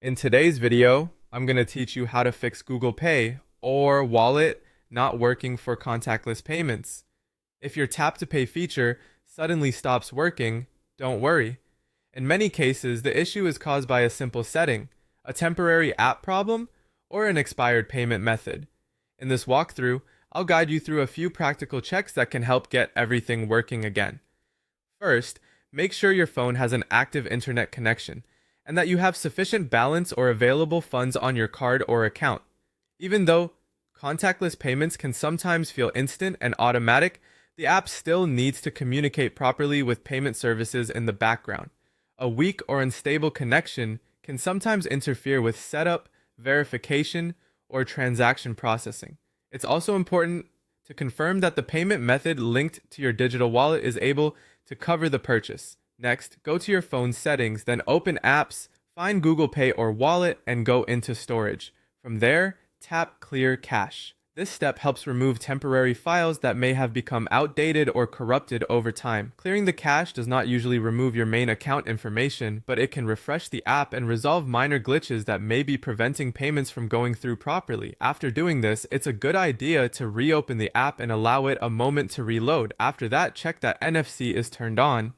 In today's video, I'm going to teach you how to fix Google Pay or wallet not working for contactless payments. If your tap to pay feature suddenly stops working, don't worry. In many cases, the issue is caused by a simple setting, a temporary app problem, or an expired payment method. In this walkthrough, I'll guide you through a few practical checks that can help get everything working again. First, make sure your phone has an active internet connection and that you have sufficient balance or available funds on your card or account. Even though contactless payments can sometimes feel instant and automatic, the app still needs to communicate properly with payment services in the background. A weak or unstable connection can sometimes interfere with setup, verification, or transaction processing. It's also important to confirm that the payment method linked to your digital wallet is able to cover the purchase. Next, go to your phone's settings, then open Apps, find Google Pay or Wallet, and go into Storage. From there, tap Clear Cache. This step helps remove temporary files that may have become outdated or corrupted over time. Clearing the cache does not usually remove your main account information, but it can refresh the app and resolve minor glitches that may be preventing payments from going through properly. After doing this, it's a good idea to reopen the app and allow it a moment to reload. After that, check that NFC is turned on.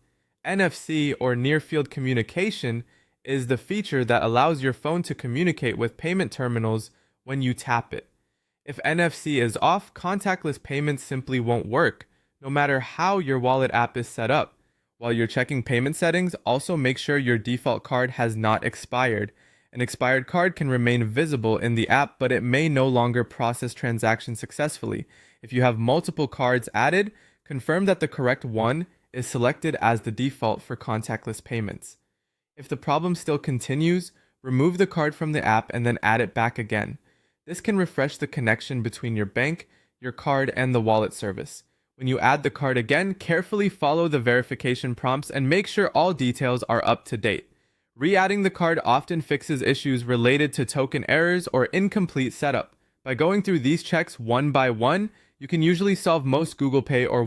NFC, or Near Field Communication, is the feature that allows your phone to communicate with payment terminals when you tap it. If NFC is off, contactless payments simply won't work, no matter how your wallet app is set up. While you're checking payment settings, also make sure your default card has not expired. An expired card can remain visible in the app, but it may no longer process transactions successfully. If you have multiple cards added, confirm that the correct one is selected as the default for contactless payments. If the problem still continues, remove the card from the app and then add it back again. This can refresh the connection between your bank, your card, and the wallet service. When you add the card again, carefully follow the verification prompts and make sure all details are up to date. Re-adding the card often fixes issues related to token errors or incomplete setup. By going through these checks one by one, you can usually solve most Google Pay or